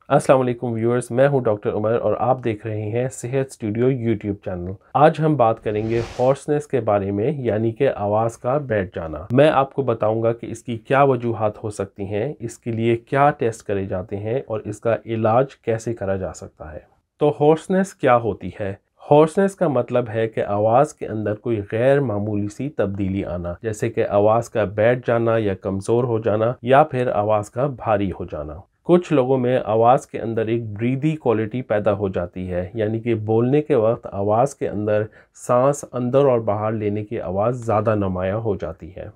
अस्सलाम वालेकुम व्यूअर्स, मैं हूं डॉक्टर उमर और आप देख रहे हैं सेहत स्टूडियो यूट्यूब चैनल। आज हम बात करेंगे हॉर्सनेस के बारे में, यानी कि आवाज़ का बैठ जाना। मैं आपको बताऊंगा कि इसकी क्या वजूहात हो सकती हैं, इसके लिए क्या टेस्ट करे जाते हैं और इसका इलाज कैसे करा जा सकता है। तो हॉर्सनेस क्या होती है? हॉर्सनेस का मतलब है कि आवाज़ के अंदर कोई गैर मामूली सी तब्दीली आना, जैसे कि आवाज़ का बैठ जाना या कमज़ोर हो जाना या फिर आवाज़ का भारी हो जाना। कुछ लोगों में आवाज़ के अंदर एक ब्रीदी क्वालिटी पैदा हो जाती है, यानी कि बोलने के वक्त आवाज़ के अंदर सांस अंदर और बाहर लेने की आवाज़ ज़्यादा नुमायाँ हो जाती है।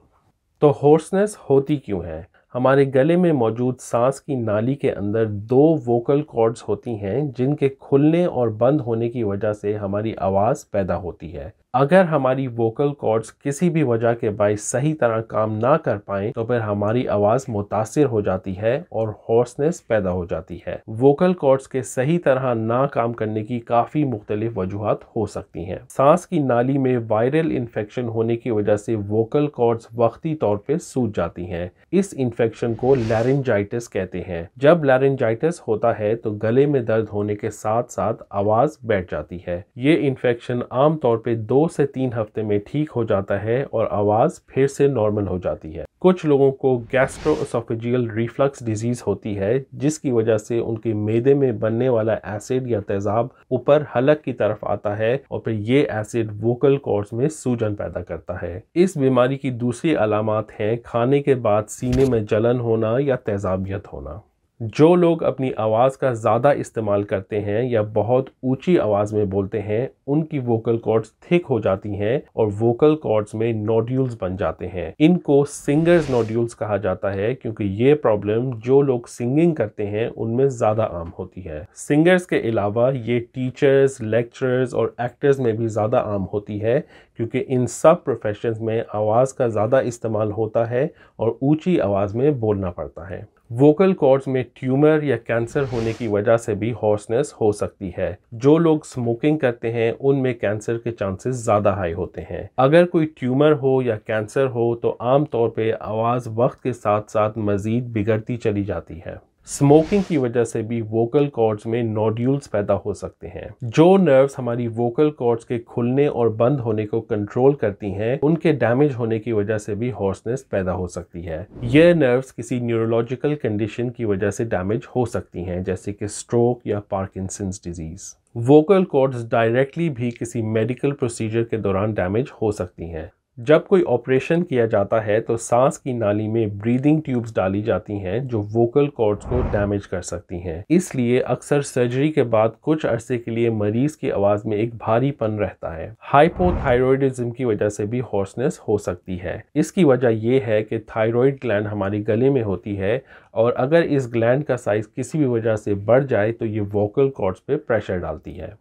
तो हॉर्सनेस होती क्यों है? हमारे गले में मौजूद सांस की नाली के अंदर दो वोकल कॉर्ड्स होती हैं, जिनके खुलने और बंद होने की वजह से हमारी आवाज़ पैदा होती है। अगर हमारी वोकल कॉर्ड्स किसी भी वजह के बायस सही तरह काम ना कर पाएं तो फिर हमारी आवाज़ मुतासिर हो जाती है और हॉर्सनेस पैदा हो जाती है। वोकल कॉर्ड्स के सही तरह ना काम करने की काफ़ी मुख्तलिफ वजूहात हो सकती हैं। सांस की नाली में वायरल इन्फेक्शन होने की वजह से वोकल कॉर्ड्स वक्ती तौर पे सूज जाती हैं। इस इन्फेक्शन को लैरिंजाइटिस कहते हैं। जब लैरिंजाइटिस होता है तो गले में दर्द होने के साथ साथ आवाज़ बैठ जाती है। ये इन्फेक्शन आमतौर पे 2 से 3 हफ्ते में ठीक हो जाता है और आवाज़ फिर से नॉर्मल हो जाती है। कुछ लोगों को गैस्ट्रोएसोफेजियल रिफ्लक्स डिजीज़ होती है, जिसकी वजह से उनके मैदे में बनने वाला एसिड या तेज़ाब ऊपर हलक की तरफ आता है और फिर ये एसिड वोकल कॉर्ड्स में सूजन पैदा करता है। इस बीमारी की दूसरी अलामात हैं खाने के बाद सीने में जलन होना या तेज़ाबियत होना। जो लोग अपनी आवाज़ का ज़्यादा इस्तेमाल करते हैं या बहुत ऊंची आवाज़ में बोलते हैं, उनकी वोकल कॉर्ड्स थिक हो जाती हैं और वोकल कॉर्ड्स में नोड्यूल्स बन जाते हैं। इनको सिंगर्स नोड्यूल्स कहा जाता है, क्योंकि ये प्रॉब्लम जो लोग सिंगिंग करते हैं उनमें ज़्यादा आम होती है। सिंगर्स के अलावा ये टीचर्स, लेक्चरर्स और एक्टर्स में भी ज़्यादा आम होती है, क्योंकि इन सब प्रोफेशंस में आवाज़ का ज़्यादा इस्तेमाल होता है और ऊंची आवाज़ में बोलना पड़ता है। वोकल कॉर्ड्स में ट्यूमर या कैंसर होने की वजह से भी हॉर्सनेस हो सकती है। जो लोग स्मोकिंग करते हैं उनमें कैंसर के चांसेस ज़्यादा हाई होते हैं। अगर कोई ट्यूमर हो या कैंसर हो तो आम तौर पे आवाज़ वक्त के साथ साथ मज़ीद बिगड़ती चली जाती है। स्मोकिंग की वजह से भी वोकल कॉर्ड्स में नोड्यूल्स पैदा हो सकते हैं। जो नर्व्स हमारी वोकल कॉर्ड्स के खुलने और बंद होने को कंट्रोल करती हैं, उनके डैमेज होने की वजह से भी हॉर्सनेस पैदा हो सकती है। ये नर्व्स किसी न्यूरोलॉजिकल कंडीशन की वजह से डैमेज हो सकती हैं, जैसे कि स्ट्रोक या Parkinson's disease. Vocal cords directly भी किसी मेडिकल प्रोसीजर के दौरान डैमेज हो सकती हैं। जब कोई ऑपरेशन किया जाता है तो सांस की नाली में ब्रीदिंग ट्यूब्स डाली जाती हैं, जो वोकल कॉर्ड्स को डैमेज कर सकती हैं। इसलिए अक्सर सर्जरी के बाद कुछ अरसे के लिए मरीज की आवाज़ में एक भारीपन रहता है। हाइपोथायरॉयडिज्म की वजह से भी हॉर्सनेस हो सकती है। इसकी वजह यह है कि थायराइड ग्लैंड हमारे गले में होती है और अगर इस ग्लैंड का साइज किसी भी वजह से बढ़ जाए तो ये वोकल कॉर्ड्स पे प्रेशर डालती है।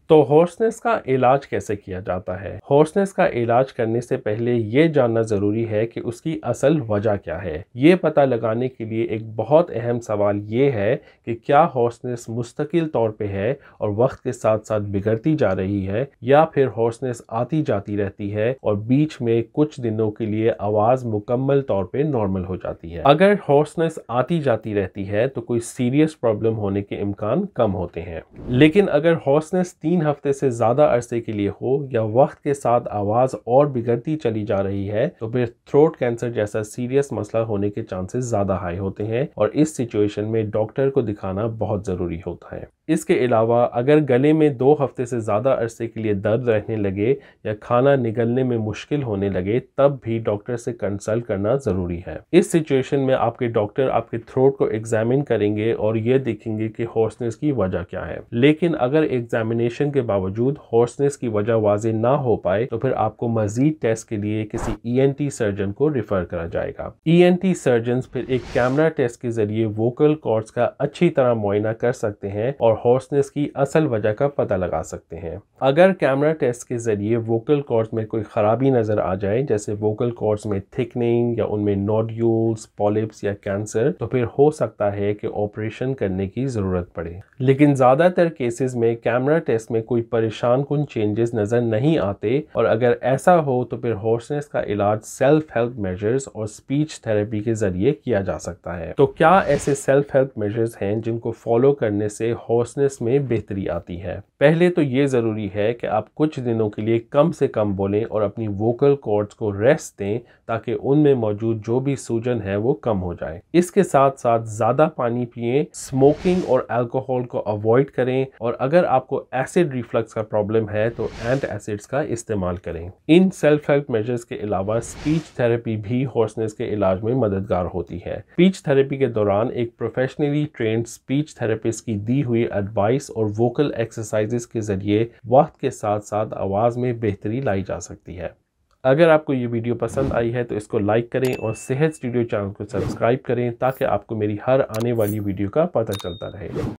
तो हॉर्सनेस का इलाज कैसे किया जाता है? हॉर्सनेस का इलाज करने से पहले ये जानना ज़रूरी है कि उसकी असल वजह क्या है। ये पता लगाने के लिए एक बहुत अहम सवाल ये है कि क्या हॉर्सनेस मुस्तकिल तौर पे है और वक्त के साथ साथ बिगड़ती जा रही है, या फिर हॉर्सनेस आती जाती रहती है और बीच में कुछ दिनों के लिए आवाज़ मुकम्मल तौर पे नॉर्मल हो जाती है। अगर हॉर्सनेस आती जाती रहती है तो कोई सीरियस प्रॉब्लम होने के इम्कान कम होते हैं। लेकिन अगर हॉर्सनेस 3 हफ्ते से ज़्यादा अरसे के लिए हो या वक्त के साथ आवाज़ और बिगड़ती चली जा रही है तो फिर थ्रोट कैंसर जैसा सीरियस मसला होने के चांसेस ज़्यादा हाई होते हैं और इस सिचुएशन में डॉक्टर को दिखाना बहुत ज़रूरी होता है। इसके अलावा अगर गले में 2 हफ्ते से ज़्यादा अरसे के लिए दर्द रहने लगे या खाना निगलने में मुश्किल होने लगे, तब भी डॉक्टर से कंसल्ट करना ज़रूरी है। इस सिचुएशन में आपके डॉक्टर आपके थ्रोट को एग्जामिन करेंगे और ये देखेंगे कि हॉर्सनेस की वजह क्या है। लेकिन अगर एग्जामिनेशन के बावजूद हॉर्सनेस की वजह वाज़ेह ना हो पाए तो फिर आपको मजीद टेस्ट के लिए किसी ENT सर्जन को रिफ़र करा जाएगा। ENT सर्जन फिर एक कैमरा टेस्ट के जरिए वोकल कॉर्ड्स का अच्छी तरह मुआयना कर सकते हैं और हॉर्सनेस की असल वजह का पता लगा सकते हैं। अगर कैमरा टेस्ट के जरिए वोकल कॉर्ड्स में कोई खराबी नजर आ जाए, जैसे वोकल कॉर्ड्स में थिकनिंग या उनमें नोड्यूल्स, पॉलिप्स या कैंसर, तो फिर हो सकता है कि ऑपरेशन करने की जरूरत पड़े। लेकिन ज्यादातर केसेस में कैमरा टेस्ट में में कोई परेशान कुन चेंजेस नज़र नहीं आते, और अगर ऐसा हो तो फिर हॉर्सनेस का इलाज सेल्फ हेल्प मेजर्स और स्पीच थेरेपी के जरिए किया जा सकता है। तो क्या ऐसे सेल्फ हेल्प मेजर्स हैं जिनको फॉलो करने से हॉर्सनेस में बेहतरी आती है? पहले तो ये ज़रूरी है कि आप कुछ दिनों के लिए कम से कम बोलें और अपनी वोकल कॉर्ड्स को रेस्ट दें ताकि उनमें मौजूद जो भी सूजन है वो कम हो जाए। इसके साथ साथ ज़्यादा पानी पिएं, स्मोकिंग और अल्कोहल को अवॉइड करें, और अगर आपको एसिड रिफ्लक्स का प्रॉब्लम है तो एंट एसिड्स का इस्तेमाल करें। इन सेल्फ हेल्प मेजर्स के अलावा स्पीच थेरेपी भी हॉर्सनेस के इलाज में मददगार होती है। स्पीच थेरेपी के दौरान एक प्रोफेशनली ट्रेंड स्पीच थेरेपिस्ट की दी हुई एडवाइस और वोकल एक्सरसाइजेस के जरिए वक्त के साथ साथ आवाज़ में बेहतरी लाई जा सकती है। अगर आपको ये वीडियो पसंद आई है तो इसको लाइक करें और सेहत स्टूडियो चैनल को सब्सक्राइब करें ताकि आपको मेरी हर आने वाली वीडियो का पता चलता रहे।